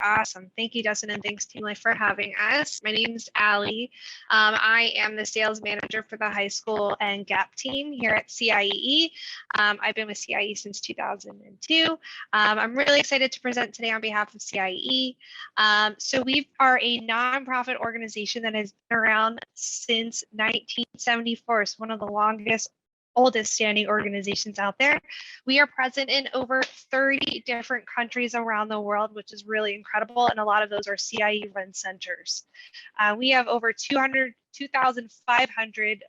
Awesome. Thank you, Dustin, and thanks, TeenLife, for having us. My name is Allie. I am the sales manager for the high school and GAP team here at CIEE. I've been with CIEE since 2002. I'm really excited to present today on behalf of CIEE. So we are a nonprofit organization that has been around since 1974. It's one of the oldest standing organizations out there. We are present in over 30 different countries around the world, which is really incredible. And a lot of those are CIEE run centers. We have over 2,500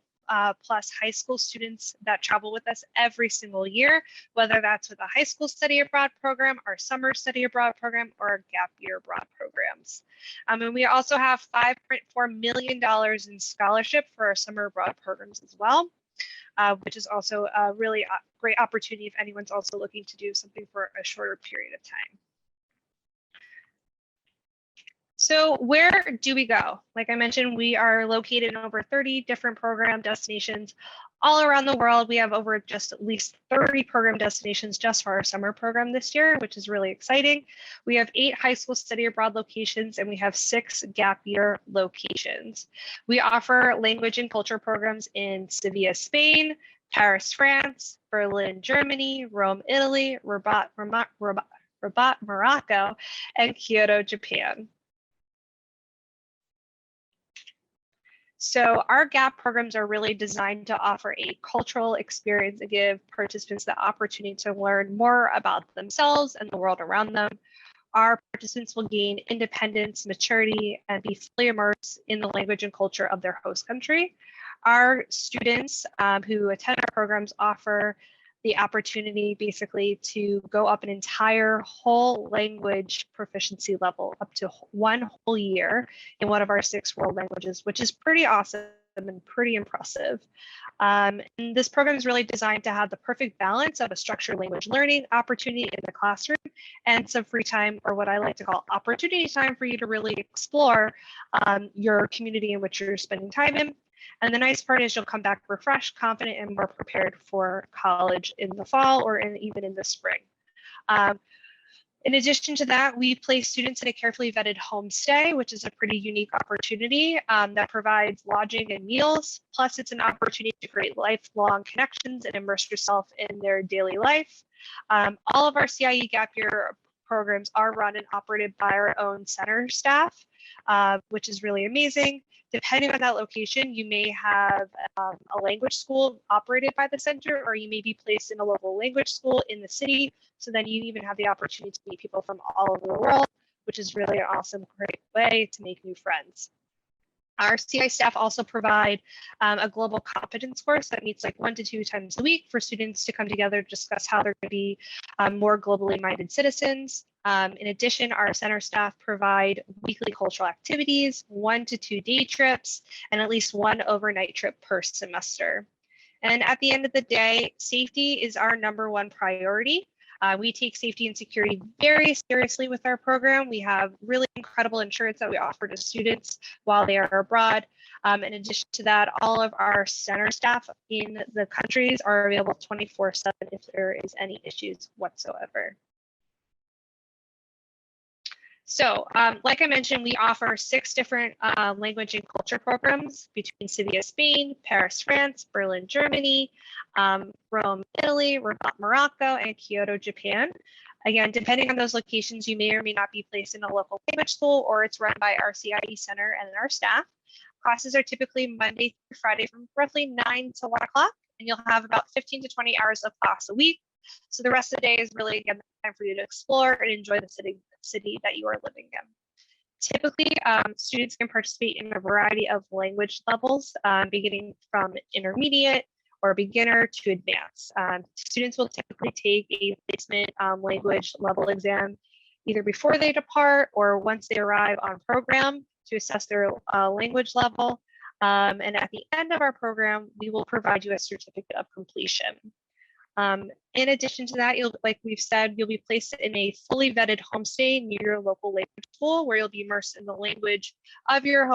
plus high school students that travel with us every single year, whether that's with a high school study abroad program, our summer study abroad program, or our gap year abroad programs. And we also have $5.4 million in scholarship for our summer abroad programs as well. Which is also a really great opportunity if anyone's also looking to do something for a shorter period of time. So where do we go? Like I mentioned, we are located in over 30 different program destinations all around the world. We have over just at least 30 program destinations just for our summer program this year, which is really exciting. We have 8 high school study abroad locations, and we have 6 gap year locations. We offer language and culture programs in Sevilla, Spain, Paris, France, Berlin, Germany, Rome, Italy, Rabat, Morocco, and Kyoto, Japan. So our GAP programs are really designed to offer a cultural experience and give participants the opportunity to learn more about themselves and the world around them. Our participants will gain independence, maturity, and be fully immersed in the language and culture of their host country. Our students who attend our programs offer the opportunity basically to go up an entire whole language proficiency level up to 1 whole year in one of our 6 world languages, which is pretty awesome and pretty impressive. And this program is really designed to have the perfect balance of a structured language learning opportunity in the classroom and some free time, or what I like to call opportunity time, for you to really explore your community in which you're spending time in. And the nice part is you'll come back refreshed, confident, and more prepared for college in the fall or even in the spring. In addition to that, we place students in a carefully vetted homestay, which is a pretty unique opportunity that provides lodging and meals. Plus, it's an opportunity to create lifelong connections and immerse yourself in their daily life. All of our CIEE Gap Year programs are run and operated by our own center staff, which is really amazing. Depending on that location, you may have a language school operated by the center, or you may be placed in a local language school in the city. So then you even have the opportunity to meet people from all over the world, which is really an awesome, great way to make new friends. Our CI staff also provide a global competence course that meets like 1 to 2 times a week for students to come together to discuss how they're going to be more globally minded citizens. In addition, our center staff provide weekly cultural activities, 1 to 2 day trips, and at least 1 overnight trip per semester. And at the end of the day, safety is our #1 priority. We take safety and security very seriously with our program. We have really incredible insurance that we offer to students while they are abroad. In addition to that, all of our center staff in the countries are available 24/7 if there is any issues whatsoever. So, like I mentioned, we offer 6 different language and culture programs between Sevilla, Spain, Paris, France, Berlin, Germany, Rome, Italy, Rabat, Morocco, and Kyoto, Japan. Again, depending on those locations, you may or may not be placed in a local language school, or it's run by our CIE center and our staff. Classes are typically Monday through Friday from roughly 9 to 1 o'clock, and you'll have about 15 to 20 hours of class a week. So the rest of the day is really, again, the time for you to explore and enjoy the city that you are living in. Typically, students can participate in a variety of language levels, beginning from intermediate or beginner to advanced. Students will typically take a placement language level exam either before they depart or once they arrive on program to assess their language level. And at the end of our program, we will provide you a certificate of completion. In addition to that, like we've said, you'll be placed in a fully vetted homestay near your local language school where you'll be immersed in the language of your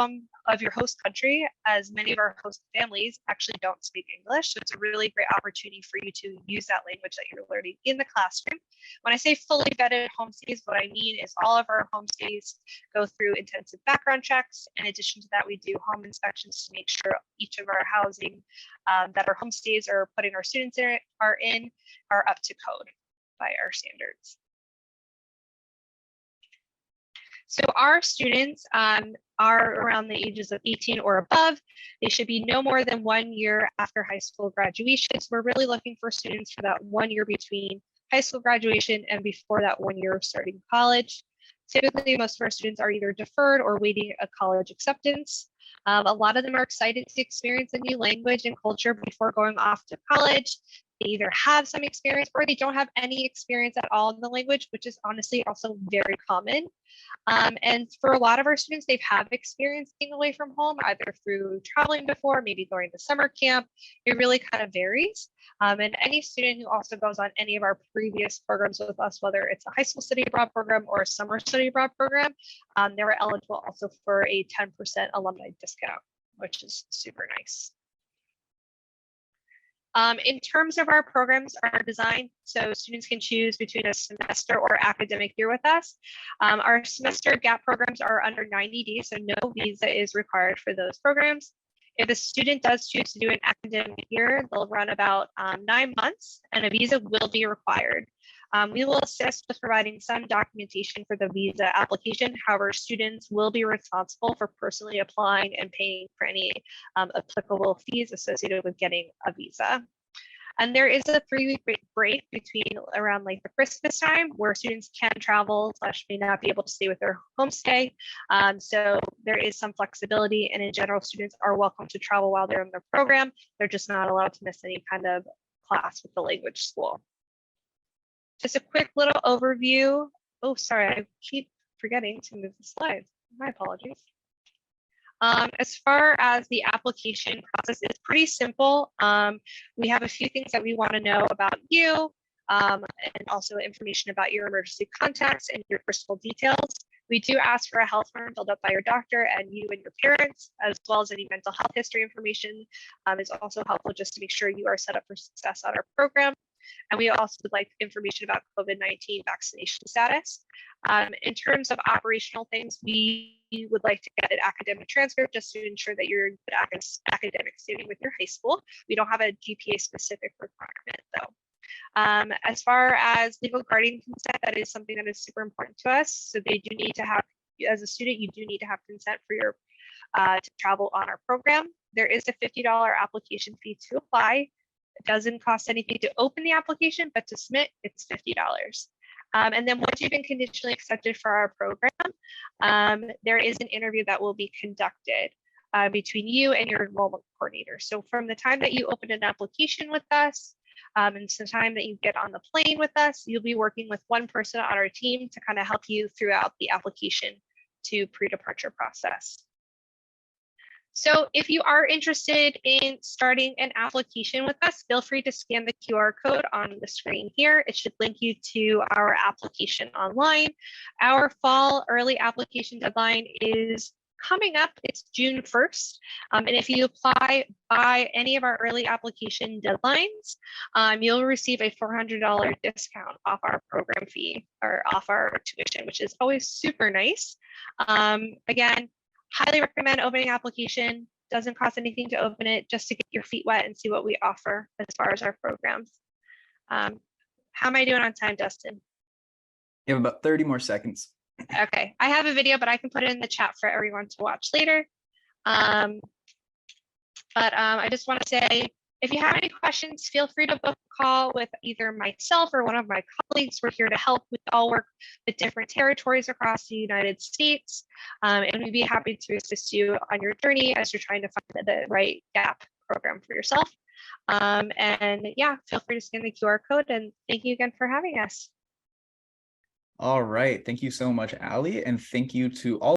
host country, as many of our host families actually don't speak English. So it's a really great opportunity for you to use that language that you're learning in the classroom. When I say fully vetted homestays, what I mean is all of our homestays go through intensive background checks. In addition to that, we do home inspections to make sure each of our housing that our homestays are putting our students in are up to code by our standards. So our students are around the ages of 18 or above. They should be no more than 1 year after high school graduation. So we're really looking for students for that 1 year between high school graduation and before that 1 year of starting college. Typically, most of our students are either deferred or waiting a college acceptance. A lot of them are excited to experience a new language and culture before going off to college. They either have some experience or they don't have any experience at all in the language, which is honestly also very common. And for a lot of our students, they've had experience being away from home, either through traveling before, maybe going to summer camp. It really kind of varies. And any student who also goes on any of our previous programs with us, whether it's a high school study abroad program or a summer study abroad program, they were eligible also for a 10% alumni discount, which is super nice. In terms of our programs are designed so students can choose between a semester or academic year with us. Our semester gap programs are under 90 days, so no visa is required for those programs. If a student does choose to do an academic year, they'll run about 9 months and a visa will be required. We will assist with providing some documentation for the visa application. However, students will be responsible for personally applying and paying for any applicable fees associated with getting a visa. And there is a 3-week break between around like the Christmas time where students can travel / may not be able to stay with their homestay. So there is some flexibility, and in general, students are welcome to travel while they're in their program. They're just not allowed to miss any kind of class with the language school. Just a quick little overview. Oh, sorry, I keep forgetting to move the slides. My apologies. As far as the application process, it's pretty simple. We have a few things that we want to know about you, and also information about your emergency contacts and your personal details. We do ask for a health form filled out by your doctor and you and your parents, as well as any mental health history information is also helpful just to make sure you are set up for success on our program. And we also would like information about COVID-19 vaccination status. In terms of operational things, we would like to get an academic transcript just to ensure that you're in good academic standing with your high school. We don't have a GPA specific requirement though. As far as legal guardian consent, that is something that is super important to us. So they do need to have, as a student, you do need to have consent for your to travel on our program. There is a $50 application fee to apply. It doesn't cost anything to open the application, but to submit, it's $50. And then once you've been conditionally accepted for our program, there is an interview that will be conducted between you and your enrollment coordinator. So from the time that you open an application with us, and the time that you get on the plane with us, you'll be working with one person on our team to kind of help you throughout the application to pre-departure process. So if you are interested in starting an application with us, feel free to scan the QR code on the screen here. It should link you to our application online. Our fall early application deadline is coming up. It's June 1st. And if you apply by any of our early application deadlines, you'll receive a $400 discount off our program fee or off our tuition, which is always super nice. Again, highly recommend opening application. Doesn't cost anything to open it, just to get your feet wet and see what we offer as far as our programs. How am I doing on time, Dustin? You have about 30 more seconds. Okay, I have a video, but I can put it in the chat for everyone to watch later. I just want to say, if you have any questions, feel free to book a call with either myself or one of my colleagues. We're here to help. We all work with different territories across the United States, and we'd be happy to assist you on your journey as you're trying to find the right gap program for yourself. And yeah, feel free to scan the QR code, and thank you again for having us. All right. Thank you so much, Ali, and thank you to all